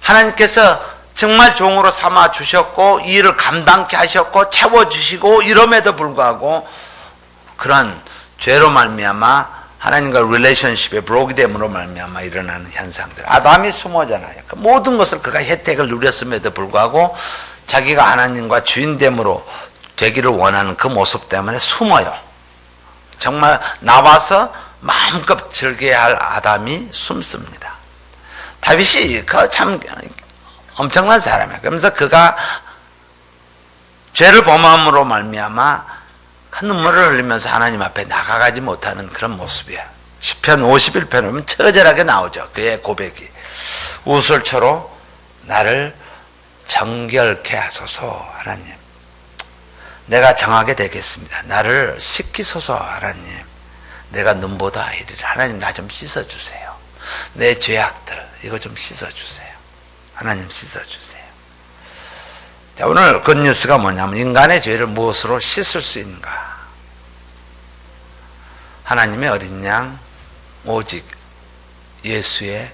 하나님께서 정말 종으로 삼아 주셨고 이 일을 감당케 하셨고 채워주시고 이럼에도 불구하고 그런 죄로 말미암아 하나님과 릴레이션십에 브로크됨으로 말미암아 일어나는 현상들. 아담이 수모잖아요. 그 모든 것을 그가 혜택을 누렸음에도 불구하고 자기가 하나님과 주인됨으로 되기를 원하는 그 모습 때문에 숨어요. 정말 나와서 마음껏 즐겨야 할 아담이 숨습니다. 다윗이 그 참 엄청난 사람이에요. 그러면서 그가 죄를 범함으로 말미암아 큰 눈물을 흘리면서 하나님 앞에 나가가지 못하는 그런 모습이에요. 시편 51편에 보면 처절하게 나오죠. 그의 고백이. 우슬초로 나를 정결케 하소서 하나님. 내가 정하게 되겠습니다. 나를 씻기소서 하나님. 내가 눈보다 이리라. 하나님 나 좀 씻어주세요. 내 죄악들 이거 좀 씻어주세요. 하나님 씻어주세요. 자, 오늘 굿뉴스가 뭐냐면 인간의 죄를 무엇으로 씻을 수 있는가? 하나님의 어린 양 오직 예수의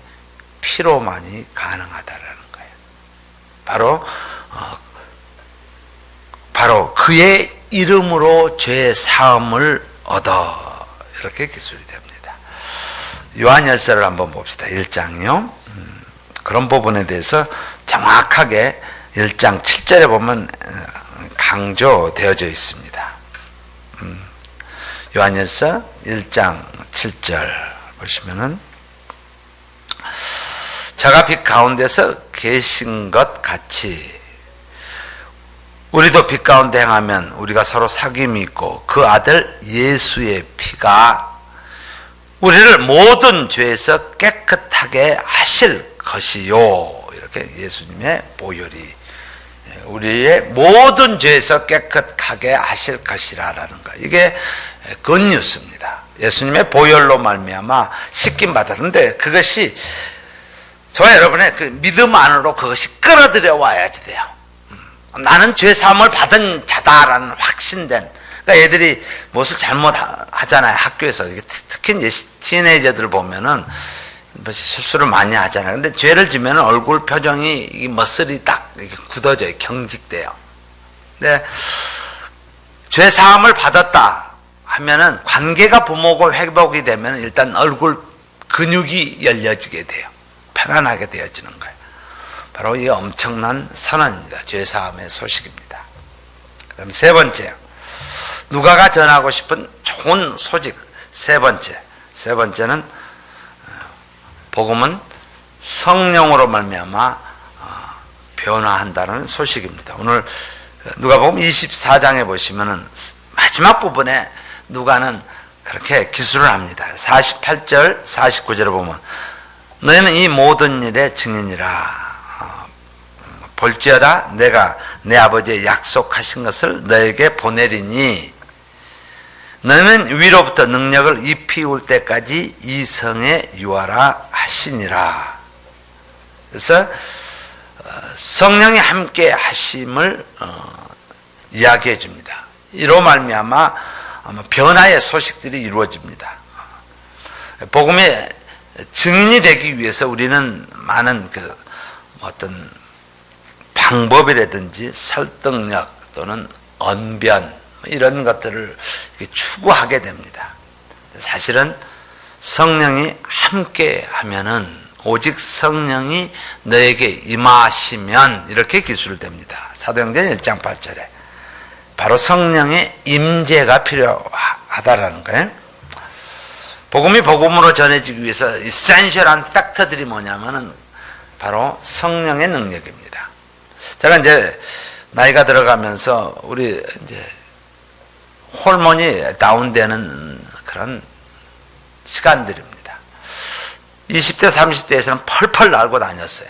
피로만이 가능하다라는 거예요. 바로 그의 이름으로 죄 사함을 얻어. 이렇게 기술이 됩니다. 요한일서를 한번 봅시다. 1장이요. 그런 부분에 대해서 정확하게 1장 7절에 보면 강조되어져 있습니다. 요한일서 1장 7절 보시면은 저가 빛 가운데서 계신 것 같이 우리도 빛 가운데 행하면 우리가 서로 사귐이 있고 그 아들 예수의 피가 우리를 모든 죄에서 깨끗하게 하실 것이요. 이렇게 예수님의 보혈이 우리의 모든 죄에서 깨끗하게 하실 것이라는 거. 이게 굿뉴스입니다. 예수님의 보혈로 말미암아 씻김 받았는데 그것이 저와 여러분의 그 믿음 안으로 그것이 끌어들여 와야지 돼요. 나는 죄 사함을 받은 자다라는 확신된. 그러니까 애들이 무엇을 잘못하잖아요. 학교에서 특히 이제 티네이저들 보면은 실수를 많이 하잖아요. 근데 죄를 지면 얼굴 표정이 이 머슬이 딱 이렇게 굳어져요. 경직돼요. 근데 죄 사함을 받았다 하면은 관계가 부모고 회복이 되면 일단 얼굴 근육이 열려지게 돼요. 편안하게 되어지는 거예요. 바로 이 엄청난 선언입니다. 죄 사함의 소식입니다. 그다음 세 번째, 누가가 전하고 싶은 좋은 소식. 세 번째는 복음은 성령으로 말미암아 변화한다는 소식입니다. 오늘 누가복음 24장에 보시면은 마지막 부분에 누가는 그렇게 기술을 합니다. 48절, 49절에 보면 너희는 이 모든 일의 증인이라. 볼지어다 내가 내 아버지의 약속하신 것을 너에게 보내리니 너는 위로부터 능력을 입히울 때까지 이 성에 유하라 하시니라. 그래서 성령이 함께 하심을 이야기해 줍니다. 이로 말미암아 아마 변화의 소식들이 이루어집니다. 복음의 증인이 되기 위해서 우리는 많은 그 어떤 방법이라든지 설득력 또는 언변 이런 것들을 추구하게 됩니다. 사실은 성령이 함께 하면은 오직 성령이 너에게 임하시면 이렇게 기술됩니다. 사도행전 1장 8절에 바로 성령의 임재가 필요하다라는 거예요. 복음이 복음으로 전해지기 위해서 이센셜한 팩터들이 뭐냐면은 바로 성령의 능력입니다. 제가 이제 나이가 들어가면서 우리 이제 호르몬이 다운되는 그런 시간들입니다. 20대, 30대에서는 펄펄 날고 다녔어요.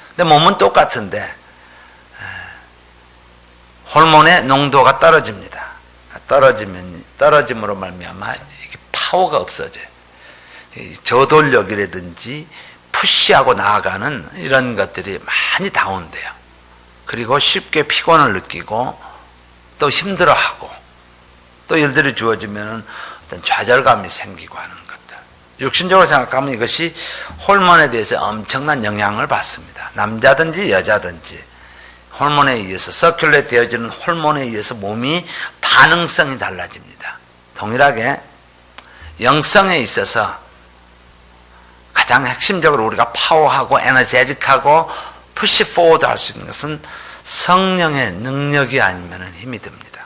근데 몸은 똑같은데 호르몬의 농도가 떨어집니다. 떨어짐으로 말미암아 이게 파워가 없어져요. 저돌력이라든지 푸시하고 나아가는 이런 것들이 많이 다운돼요. 그리고 쉽게 피곤을 느끼고 또 힘들어하고 또 일들이 주어지면 어떤 좌절감이 생기고 하는 것들. 육신적으로 생각하면 이것이 호르몬에 대해서 엄청난 영향을 받습니다. 남자든지 여자든지 호르몬에 의해서 서큘레이트 되어지는 호르몬에 의해서 몸이 반응성이 달라집니다. 동일하게 영성에 있어서 가장 핵심적으로 우리가 파워하고 에너제틱하고 푸시 포워드 할 수 있는 것은 성령의 능력이 아니면 힘이 듭니다.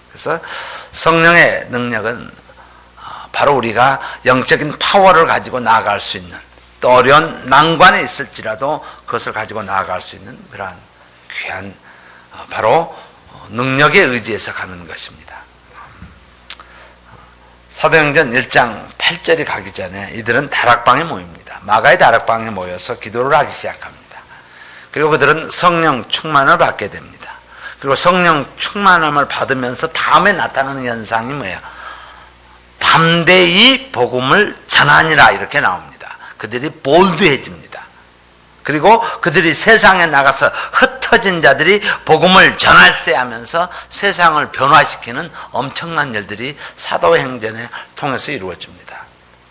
그래서 성령의 능력은 바로 우리가 영적인 파워를 가지고 나아갈 수 있는 또 어려운 난관에 있을지라도 그것을 가지고 나아갈 수 있는 그러한 귀한 바로 능력에 의지해서 가는 것입니다. 사도행전 1장 8절이 가기 전에 이들은 다락방에 모입니다. 마가의 다락방에 모여서 기도를 하기 시작합니다. 그리고 그들은 성령 충만을 받게 됩니다. 그리고 성령 충만함을 받으면서 다음에 나타나는 현상이 뭐예요? 담대히 복음을 전하니라 이렇게 나옵니다. 그들이 볼드해집니다. 그리고 그들이 세상에 나가서 흩어진 자들이 복음을 전할세 하면서 세상을 변화시키는 엄청난 일들이 사도행전을 통해서 이루어집니다.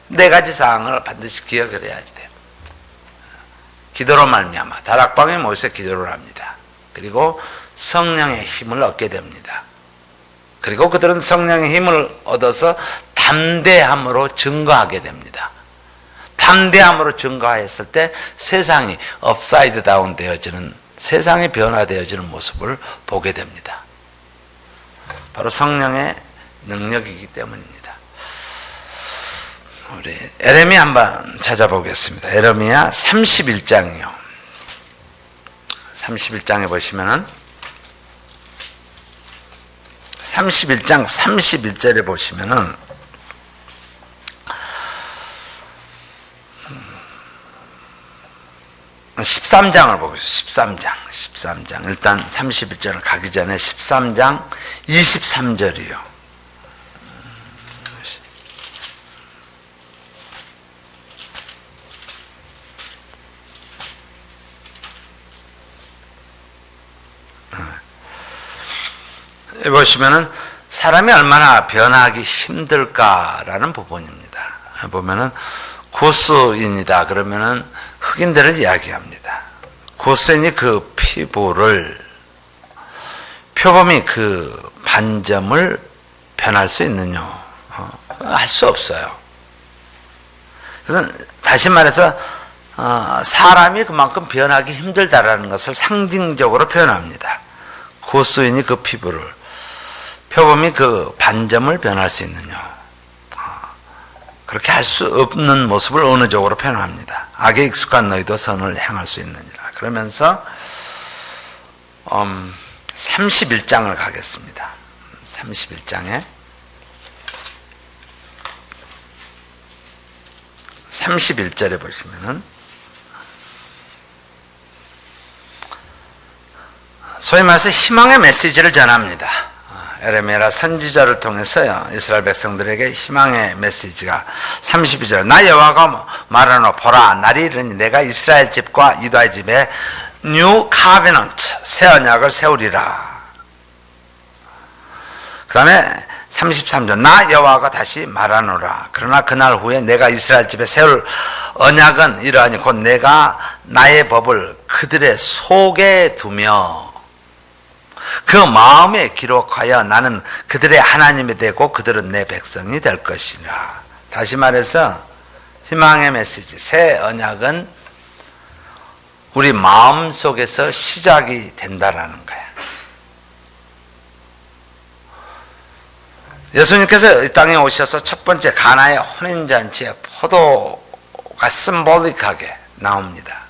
네 가지 사항을 반드시 기억을 해야지 돼요. 기도로 말미암아 다락방에 모여서 기도를 합니다. 그리고 성령의 힘을 얻게 됩니다. 그리고 그들은 성령의 힘을 얻어서 담대함으로 증거하게 됩니다. 담대함으로 증거했을 때 세상이 업사이드 다운 되어지는, 세상이 변화되어지는 모습을 보게 됩니다. 바로 성령의 능력이기 때문입니다. 우리 에레미야 한번 찾아보겠습니다. 에레미야 31장이요. 31장에 보시면은 31장 31절에 보시면은 13장을 보겠습니다. 13장. 일단 31절을 가기 전에 13장 23절이요. 보시면은 사람이 얼마나 변하기 힘들까라는 부분입니다. 보면은 구스인이다 그러면은 흑인들을 이야기합니다. 구스인이 그 피부를, 표범이 그 반점을 변할 수 있느냐? 할 수 없어요. 그래서 다시 말해서 사람이 그만큼 변하기 힘들다라는 것을 상징적으로 표현합니다. 구스인이 그 피부를, 표범이 그 반점을 변할 수 있느냐? 그렇게 할 수 없는 모습을 언어적으로 표현합니다. 악에 익숙한 너희도 선을 행할 수 있느니라. 그러면서 31장을 가겠습니다. 31장에 31절에 보시면은 소위 말해서 희망의 메시지를 전합니다. 에레미야 선지자를 통해서요, 이스라엘 백성들에게 희망의 메시지가 32절, 나 여호와가 말하노 보라 날이 이르니 내가 이스라엘 집과 유다의 집에 뉴 카베넌트 새 언약을 세우리라. 그 다음에 33절, 나 여호와가 다시 말하노라. 그러나 그날 후에 내가 이스라엘 집에 세울 언약은 이러하니 곧 내가 나의 법을 그들의 속에 두며 그 마음에 기록하여 나는 그들의 하나님이 되고 그들은 내 백성이 될 것이라. 다시 말해서 희망의 메시지, 새 언약은 우리 마음 속에서 시작이 된다라는 거예요. 예수님께서 이 땅에 오셔서 첫 번째 가나의 혼인잔치에 포도가 심볼릭하게 나옵니다.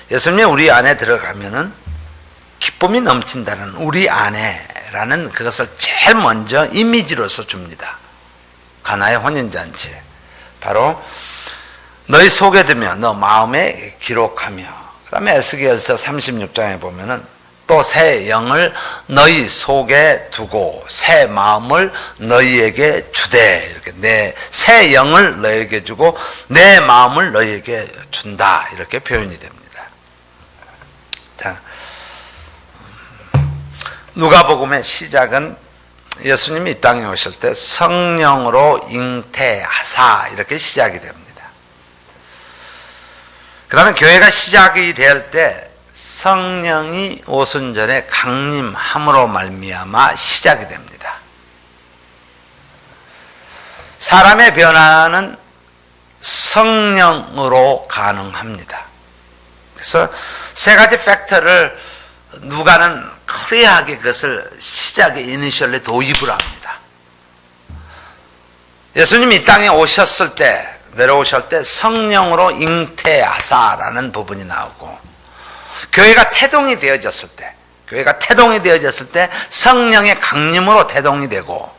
예수님이 우리 안에 들어가면은 기쁨이 넘친다는 우리 안에라는 그것을 제일 먼저 이미지로서 줍니다. 가나의 혼인잔치. 바로 너희 속에 두며 너 마음에 기록하며, 그 다음에 에스겔서 36장에 보면은 또 새 영을 너희 속에 두고 새 마음을 너희에게 주되, 이렇게 내 새 영을 너희에게 주고 내 마음을 너희에게 준다, 이렇게 표현이 됩니다. 자, 누가복음의 시작은 예수님이 이 땅에 오실 때 성령으로 잉태하사 이렇게 시작이 됩니다. 그 다음에 교회가 시작이 될 때 성령이 오순절에 강림함으로 말미암아 시작이 됩니다. 사람의 변화는 성령으로 가능합니다. 그래서 세 가지 팩터를 누가는 클리어하게 그것을 시작에 이니셜에 도입을 합니다. 예수님이 이 땅에 오셨을 때, 내려오실 때 성령으로 잉태하사라는 부분이 나오고, 교회가 태동이 되어졌을 때 성령의 강림으로 태동이 되고,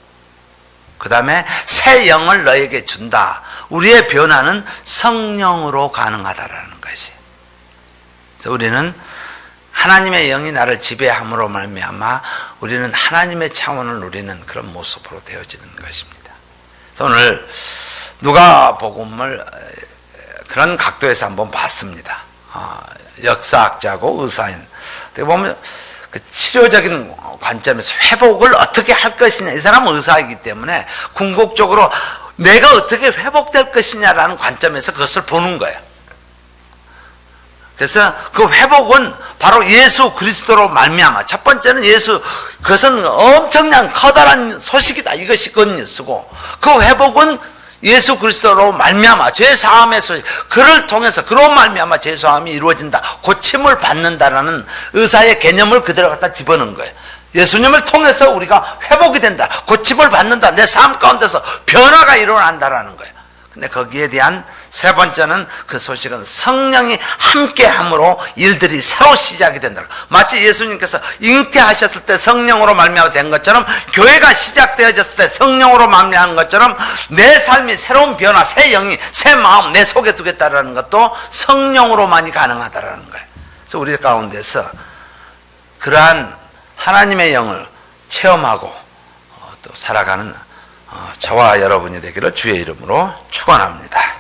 그 그 다음에 새 영을 너에게 준다. 우리의 변화는 성령으로 가능하다라는 것이. 그래서 우리는 하나님의 영이 나를 지배함으로 말미암아 우리는 하나님의 차원을 누리는 그런 모습으로 되어지는 것입니다. 그래서 오늘 누가복음을 그런 각도에서 한번 봤습니다. 역사학자고 의사인. 어떻게 보면 그 치료적인 관점에서 회복을 어떻게 할 것이냐. 이 사람은 의사이기 때문에 궁극적으로 내가 어떻게 회복될 것이냐라는 관점에서 그것을 보는 거예요. 그래서 그 회복은 바로 예수 그리스도로 말미암아. 첫 번째는 그것은 엄청난 커다란 소식이다. 이것이 굿뉴스고, 그 회복은 예수 그리스도로 말미암아 죄 사함에서 그를 통해서 그로 말미암아 죄 사함이 이루어진다. 고침을 받는다라는 의사의 개념을 그대로 갖다 집어넣은 거예요. 예수님을 통해서 우리가 회복이 된다. 고침을 받는다. 내 삶 가운데서 변화가 일어난다라는 거예요. 근데 거기에 대한 세 번째는 그 소식은 성령이 함께함으로 일들이 새로 시작이 된다. 마치 예수님께서 잉태하셨을 때 성령으로 말미암아 된 것처럼, 교회가 시작되어졌을 때 성령으로 말미암은 것처럼 내 삶이 새로운 변화, 새 영이, 새 마음 내 속에 두겠다라는 것도 성령으로만이 가능하다라는 거예요. 그래서 우리 가운데서 그러한 하나님의 영을 체험하고 또 살아가는 저와 여러분이 되기를 주의 이름으로 축원합니다.